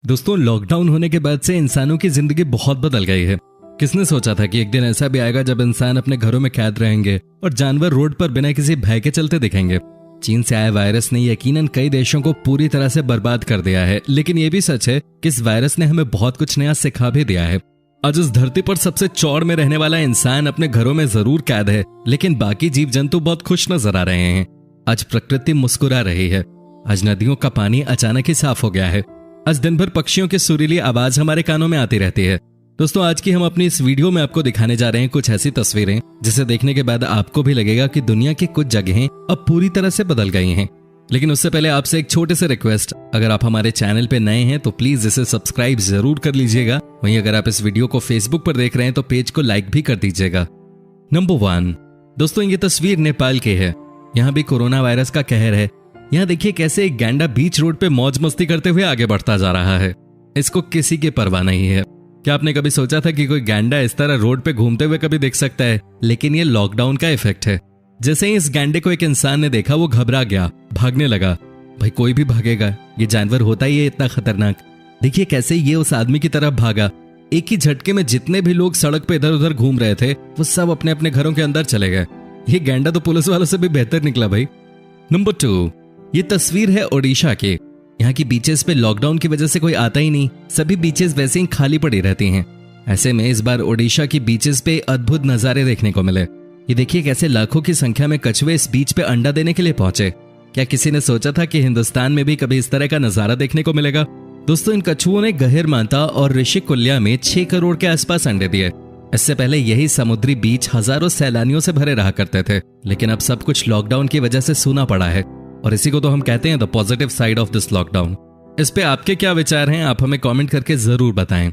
दोस्तों, लॉकडाउन होने के बाद से इंसानों की जिंदगी बहुत बदल गई है। किसने सोचा था कि एक दिन ऐसा भी आएगा जब इंसान अपने घरों में कैद रहेंगे और जानवर रोड पर बिना किसी भय के चलते दिखेंगे। चीन से आए वायरस ने यकीनन कई देशों को पूरी तरह से बर्बाद कर दिया है, लेकिन ये भी सच है कि इस वायरस ने हमें बहुत कुछ नया सिखा भी दिया है। आज इस धरती पर सबसे चौड़ में रहने वाला इंसान अपने घरों में जरूर कैद है, लेकिन बाकी जीव जंतु बहुत खुश नजर आ रहे हैं। आज प्रकृति मुस्कुरा रही है। आज नदियों का पानी अचानक ही साफ हो गया है। आज दिन भर पक्षियों की सुरीली आवाज हमारे कानों में आती रहती है। दोस्तों, आज की हम अपनी इस वीडियो में आपको दिखाने जा रहे हैं कुछ ऐसी तस्वीरें जिसे देखने के बाद आपको भी लगेगा कि दुनिया की कुछ जगहें अब पूरी तरह से बदल गई हैं। लेकिन उससे पहले आपसे एक छोटे से रिक्वेस्ट, अगर आप हमारे चैनल पे नए हैं तो प्लीज इसे सब्सक्राइब जरूर कर लीजिएगा। वहीं अगर आप इस वीडियो को फेसबुक पर देख रहे हैं तो पेज को लाइक भी कर दीजिएगा। नंबर 1, दोस्तों ये तस्वीर नेपाल की है। यहाँ भी कोरोना वायरस का कहर है। यहाँ देखिए कैसे एक गैंडा बीच रोड पे मौज मस्ती करते हुए आगे बढ़ता जा रहा है। इसको किसी की परवाह नहीं है। क्या आपने कभी सोचा था कि कोई गैंडा इस तरह रोड पे घूमते हुए कभी दिख सकता है? लेकिन ये लॉकडाउन का इफेक्ट है। जैसे ही इस गैंडे को एक इंसान ने देखा, वो घबरा गया, भागने लगा। भाई कोई भी भागेगा, ये जानवर होता ही है इतना खतरनाक। देखिए कैसे ये उस आदमी की तरफ भागा। एक ही झटके में जितने भी लोग सड़क पे इधर उधर घूम रहे थे वो सब अपने अपने घरों के अंदर चले गए। ये गैंडा तो पुलिस वालों से भी बेहतर निकला भाई। नंबर 2, ये तस्वीर है ओडिशा की। यहाँ की बीचेस पे लॉकडाउन की वजह से कोई आता ही नहीं। सभी बीचेस वैसे ही खाली पड़ी रहती हैं। ऐसे में इस बार ओडिशा की बीचेस पे अद्भुत नजारे देखने को मिले। ये देखिए कैसे लाखों की संख्या में कछुए इस बीच पे अंडा देने के लिए पहुंचे। क्या किसी ने सोचा था कि हिंदुस्तान में भी कभी इस तरह का नजारा देखने को मिलेगा? दोस्तों, इन कछुओं ने गहिरमाता और ऋषिकुल्या में 6 करोड़ के आसपास अंडे दिए। इससे पहले यही समुद्री बीच हजारों सैलानियों से भरे रहा करते थे, लेकिन अब सब कुछ लॉकडाउन की वजह से सूना पड़ा है। और इसी को तो हम कहते हैं the positive side of this lockdown. इस पे आपके क्या विचार हैं? आप हमें कमेंट करके जरूर बताएं।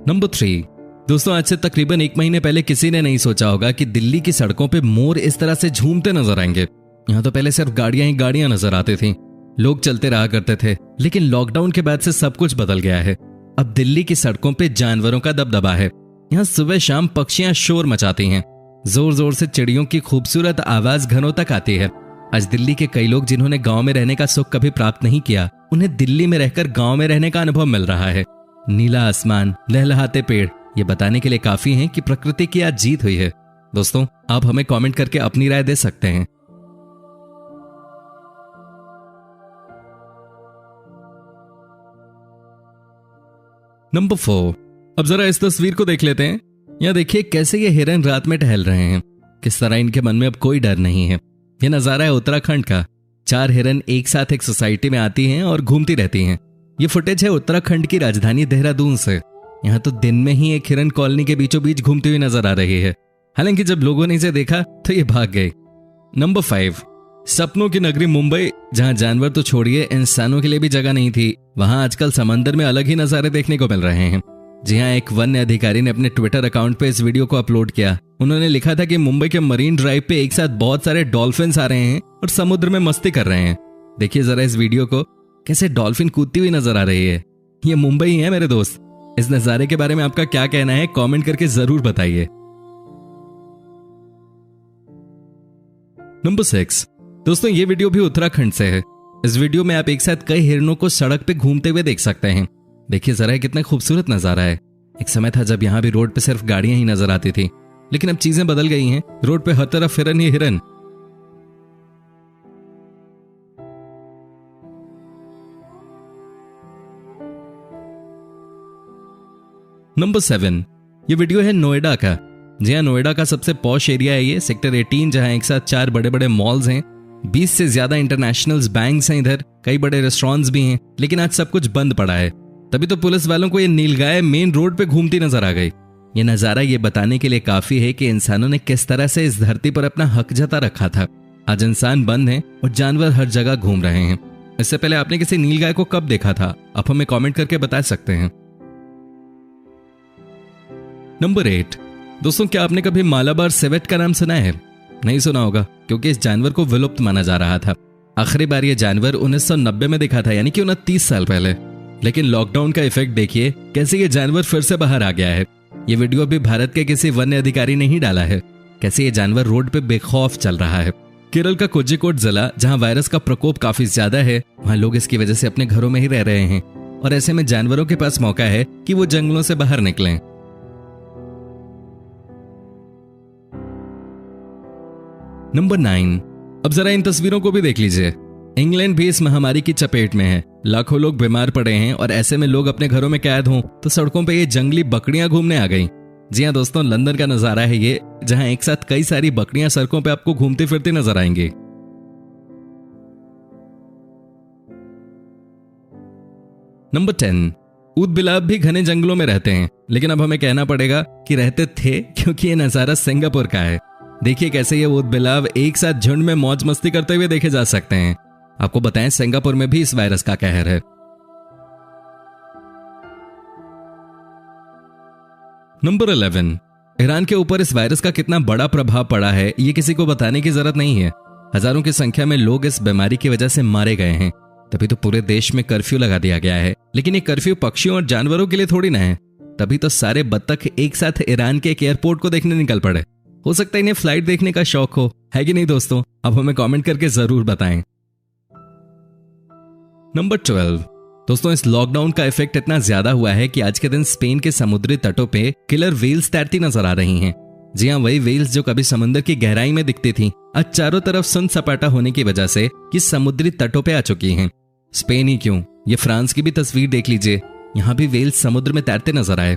नंबर 3, दोस्तों आज से तकरीबन 1 महीने पहले किसी ने नहीं सोचा होगा कि दिल्ली की सड़कों पे मोर इस तरह से झूमते नजर आएंगे। यहाँ तो पहले सिर्फ गाड़ियां ही गाड़ियां नजर आती थी, लोग चलते रहा करते थे। लेकिन लॉकडाउन के बाद से सब कुछ बदल गया है। अब दिल्ली की सड़कों पे जानवरों का दबदबा है। यहाँ सुबह शाम पक्षियां शोर मचाती हैं। जोर जोर से चिड़ियों की खूबसूरत आवाज घरों तक आती है। आज दिल्ली के कई लोग जिन्होंने गांव में रहने का सुख कभी प्राप्त नहीं किया, उन्हें दिल्ली में रहकर गांव में रहने का अनुभव मिल रहा है। नीला आसमान, लहलहाते पेड़, ये बताने के लिए काफी हैं कि प्रकृति की आज जीत हुई है। दोस्तों, आप हमें कमेंट करके अपनी राय दे सकते हैं। नंबर 4, अब जरा इस तस्वीर को देख लेते हैं। यहाँ देखिए कैसे ये हिरन रात में टहल रहे हैं। किस तरह इनके मन में अब कोई डर नहीं है। ये नजारा है उत्तराखंड का। 4 हिरन एक साथ एक सोसाइटी में आती हैं और घूमती रहती हैं। ये फुटेज है उत्तराखंड की राजधानी देहरादून से। यहाँ तो दिन में ही एक हिरन कॉलोनी के बीचों बीच घूमती हुई नजर आ रही है। हालांकि जब लोगों ने इसे देखा तो ये भाग गए। नंबर 5, सपनों की नगरी मुंबई, जहां जानवर तो छोड़िए इंसानों के लिए भी जगह नहीं थी, वहां आजकल समंदर में अलग ही नजारे देखने को मिल रहे हैं। जी हाँ, एक वन्य अधिकारी ने अपने ट्विटर अकाउंट पे इस वीडियो को अपलोड किया। उन्होंने लिखा था कि मुंबई के मरीन ड्राइव पे एक साथ बहुत सारे डॉल्फिन्स आ रहे हैं और समुद्र में मस्ती कर रहे हैं। देखिए जरा इस वीडियो को, कैसे डॉल्फिन कूदती हुई नजर आ रही है। ये मुंबई ही है मेरे दोस्त। इस नजारे के बारे में आपका क्या कहना है? कमेंट करके जरूर बताइए। नंबर 6, दोस्तों ये वीडियो भी उत्तराखंड से है। इस वीडियो में आप एक साथ कई हिरणों को सड़क पे घूमते हुए देख सकते हैं। देखिए जरा कितना खूबसूरत नजारा है। एक समय था जब यहाँ भी रोड पे सिर्फ गाड़ियां ही नजर आती थी, लेकिन अब चीजें बदल गई हैं। रोड पे हर तरफ हिरन ही हिरन। नंबर 7, ये वीडियो है नोएडा का। जी हाँ, नोएडा का सबसे पॉश एरिया है ये, सेक्टर 18, जहां एक साथ 4 बड़े बड़े मॉल्स हैं। 20 से ज्यादा इंटरनेशनल बैंक्स हैं इधर, कई बड़े रेस्टोरेंट्स भी हैं। लेकिन आज सब कुछ बंद पड़ा है। तभी तो पुलिस वालों को ये नीलगाय मेन रोड पे घूमती नजर आ गई। ये नजारा ये बताने के लिए काफी है कि इंसानों ने किस तरह से इस धरती पर अपना हक जता रखा था। आज इंसान बंद हैं और जानवर हर जगह घूम रहे हैं। इससे पहले आपने किसी नीलगाय को कब देखा था? आप हमें कमेंट करके बता सकते हैं। नंबर 8, दोस्तों क्या आपने कभी मालाबार सेवेट का नाम सुना है? नहीं सुना होगा, क्योंकि इस जानवर को विलुप्त माना जा रहा था। आखिरी बार ये जानवर 1990 में दिखा था, यानी कि 29 साल पहले। लेकिन लॉकडाउन का इफेक्ट देखिए कैसे ये जानवर फिर से बाहर आ गया है। ये वीडियो भी भारत के किसी वन्य अधिकारी ने ही डाला है। कैसे ये जानवर रोड पे बेखौफ चल रहा है। केरल का कोझिकोड जिला, जहां वायरस का प्रकोप काफी ज्यादा है, वहां लोग इसकी वजह से अपने घरों में ही रह रहे हैं। और ऐसे में जानवरों के पास मौका है कि वो जंगलों से बाहर निकलें। नंबर 9, अब जरा इन तस्वीरों को भी देख लीजिए। इंग्लैंड भी इस महामारी की चपेट में है। लाखों लोग बीमार पड़े हैं और ऐसे में लोग अपने घरों में कैद हों तो सड़कों पे ये जंगली बकरियां घूमने आ गईं। जी हां दोस्तों, लंदन का नजारा है ये, जहां एक साथ कई सारी बकरियां सड़कों पे आपको घूमती फिरती नजर आएंगी। नंबर 10, ऊदबिलाव भी घने जंगलों में रहते हैं, लेकिन अब हमें कहना पड़ेगा कि रहते थे, क्योंकि ये नजारा सिंगापुर का है। देखिए कैसे ये ऊदबिलाव एक साथ झुंड में मौज मस्ती करते हुए देखे जा सकते हैं। आपको बताएं, सिंगापुर में भी इस वायरस का कहर है। नंबर 11, ईरान के ऊपर इस वायरस का कितना बड़ा प्रभाव पड़ा है ये किसी को बताने की जरूरत नहीं है। हजारों की संख्या में लोग इस बीमारी की वजह से मारे गए हैं। तभी तो पूरे देश में कर्फ्यू लगा दिया गया है। लेकिन ये कर्फ्यू पक्षियों और जानवरों के लिए थोड़ी ना है। तभी तो सारे बत्तख एक साथ ईरान के एक एयरपोर्ट को देखने निकल पड़े। हो सकता है इन्हें फ्लाइट देखने का शौक हो, है कि नहीं दोस्तों? अब हमें कमेंट करके जरूर बताएं। नंबर 12, दोस्तों इस लॉकडाउन का इफेक्ट इतना ज्यादा हुआ है कि आज के दिन स्पेन के समुद्री तटों पे किलर व्हेल्स तैरती नजर आ रही हैं। जी हां, वही व्हेल्स जो कभी समुद्र की गहराई में दिखती थी, आज चारों तरफ सुन सपाटा होने की वजह से ये समुद्री तटों पे आ चुकी हैं। स्पेन ही क्यों, ये फ्रांस की भी तस्वीर देख लीजिए, यहां भी व्हेल्स समुद्र में तैरते नजर आए।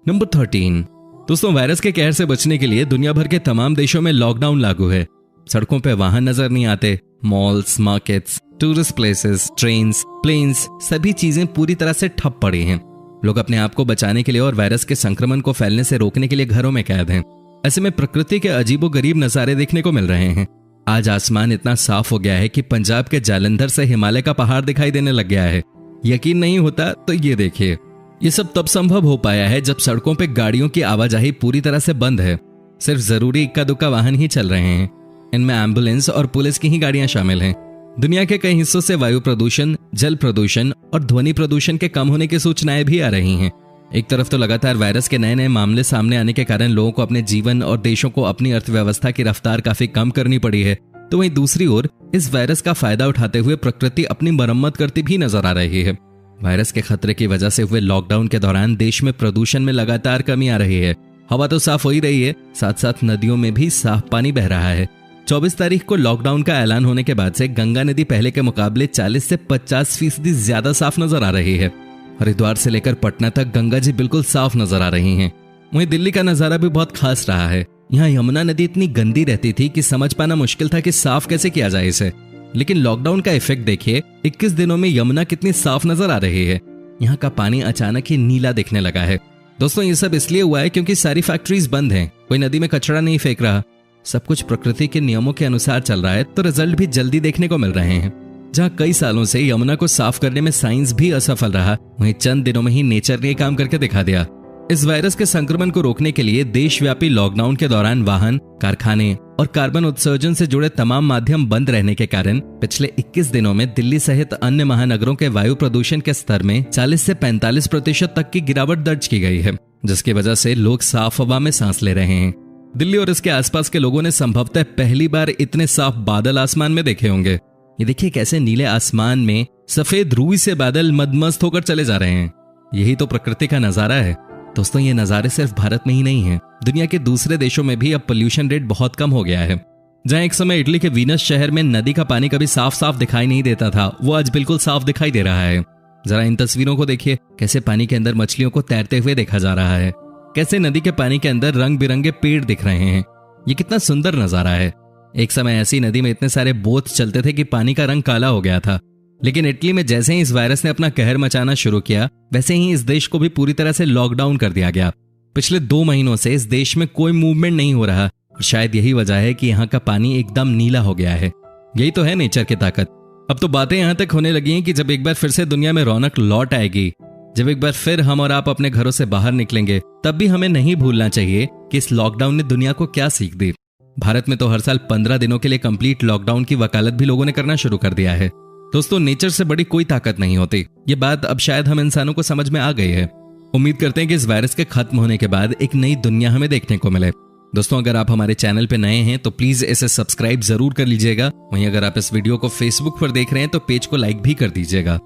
नंबर 13, दोस्तों वायरस के कहर से बचने के लिए दुनिया भर के तमाम देशों में लॉकडाउन लागू है। सड़कों पे वाहन नजर नहीं आते। Malls, markets, tourist places, trains, planes, सभी चीजें पूरी तरह से ठप पड़ी हैं। लोग अपने आप को बचाने के लिए और वायरस के संक्रमण को फैलने से रोकने के लिए घरों में कैद हैं। ऐसे में प्रकृति के अजीबोगरीब नजारे देखने को मिल रहे हैं। आज आसमान इतना साफ हो गया है कि पंजाब के जालंधर से हिमालय का पहाड़ दिखाई देने लग गया है। यकीन नहीं होता तो ये देखिए। ये सब तब संभव हो पाया है जब सड़कों पे गाड़ियों की आवाजाही पूरी तरह से बंद है। सिर्फ जरूरी इक्का दुक्का वाहन ही चल रहे हैं। इनमें एम्बुलेंस और पुलिस की ही गाड़ियां शामिल हैं। दुनिया के कई हिस्सों से वायु प्रदूषण, जल प्रदूषण और ध्वनि प्रदूषण के कम होने की सूचनाएं भी आ रही हैं। एक तरफ तो लगातार वायरस के नए नए मामले सामने आने के कारण लोगों को अपने जीवन और देशों को अपनी अर्थव्यवस्था की रफ्तार काफी कम करनी पड़ी है, तो वहीं दूसरी ओर इस वायरस का फायदा उठाते हुए प्रकृति अपनी मरम्मत करती भी नजर आ रही है। वायरस के खतरे की वजह से हुए लॉकडाउन के दौरान देश में प्रदूषण में लगातार कमी आ रही है। हवा तो साफ हो ही रही है, साथ साथ नदियों में भी साफ पानी बह रहा है। 24 तारीख को लॉकडाउन का ऐलान होने के बाद से गंगा नदी पहले के मुकाबले 40 से 50% ज्यादा साफ नजर आ रही है। हरिद्वार से लेकर पटना तक गंगा जी बिल्कुल साफ नजर आ रही हैं। वहीं दिल्ली का नजारा भी बहुत खास रहा है। यहाँ यमुना नदी इतनी गंदी रहती थी कि समझ पाना मुश्किल था कि साफ कैसे किया जाए इसे। लेकिन लॉकडाउन का इफेक्ट देखिए, 21 दिनों में यमुना कितनी साफ नजर आ रही है। यहाँ का पानी अचानक ही नीला दिखने लगा है। दोस्तों ये सब इसलिए हुआ है क्योंकि सारी फैक्ट्रीज बंद हैं, कोई नदी में कचरा नहीं फेंक रहा, सब कुछ प्रकृति के नियमों के अनुसार चल रहा है, तो रिजल्ट भी जल्दी देखने को मिल रहे हैं। जहाँ कई सालों से यमुना को साफ करने में साइंस भी असफल रहा, वहीं चंद दिनों में ही नेचर ने काम करके दिखा दिया। इस वायरस के संक्रमण को रोकने के लिए देशव्यापी लॉकडाउन के दौरान वाहन, कारखाने और कार्बन उत्सर्जन से जुड़े तमाम माध्यम बंद रहने के कारण पिछले 21 दिनों में दिल्ली सहित अन्य महानगरों के वायु प्रदूषण के स्तर में 40 से 45% तक की गिरावट दर्ज की गई है, जिसकी वजह से लोग साफ हवा में सांस ले रहे हैं। दिल्ली और इसके आसपास के लोगों ने संभवतः पहली बार इतने साफ बादल आसमान में देखे होंगे। ये देखिए कैसे नीले आसमान में सफेद रूई से बादल मदमस्त होकर चले जा रहे हैं। यही तो प्रकृति का नजारा है। दोस्तों ये नज़ारे सिर्फ भारत में ही नहीं है, दुनिया के दूसरे देशों में भी अब पोल्यूशन रेट बहुत कम हो गया है। जहां एक समय इटली के वीनस शहर में नदी का पानी कभी साफ साफ दिखाई नहीं देता था, वो आज बिल्कुल साफ दिखाई दे रहा है। जरा इन तस्वीरों को देखिए, कैसे पानी के अंदर मछलियों को तैरते हुए देखा जा रहा है, कैसे नदी के पानी के अंदर रंग बिरंगे पेड़ दिख रहे हैं। ये कितना सुंदर नजारा है। एक समय ऐसी नदी में इतने सारे बोट चलते थे कि पानी का रंग काला हो गया था। लेकिन इटली में जैसे ही इस वायरस ने अपना कहर मचाना शुरू किया, वैसे ही इस देश को भी पूरी तरह से लॉकडाउन कर दिया गया। पिछले 2 महीनों से इस देश में कोई मूवमेंट नहीं हो रहा और शायद यही वजह है कि यहाँ का पानी एकदम नीला हो गया है। यही तो है नेचर की ताकत। अब तो बातें यहाँ तक होने लगी हैं कि जब एक बार फिर से दुनिया में रौनक लौट आएगी, जब एक बार फिर हम और आप अपने घरों से बाहर निकलेंगे, तब भी हमें नहीं भूलना चाहिए कि इस लॉकडाउन ने दुनिया को क्या सीख दी। भारत में तो हर साल 15 दिनों के लिए कंप्लीट लॉकडाउन की वकालत भी लोगों ने करना शुरू कर दिया है। दोस्तों नेचर से बड़ी कोई ताकत नहीं होती, ये बात अब शायद हम इंसानों को समझ में आ गई है। उम्मीद करते हैं कि इस वायरस के खत्म होने के बाद एक नई दुनिया हमें देखने को मिले। दोस्तों, अगर आप हमारे चैनल पे नए हैं तो प्लीज इसे सब्सक्राइब जरूर कर लीजिएगा। वहीं अगर आप इस वीडियो को फेसबुक पर देख रहे हैं तो पेज को लाइक भी कर दीजिएगा।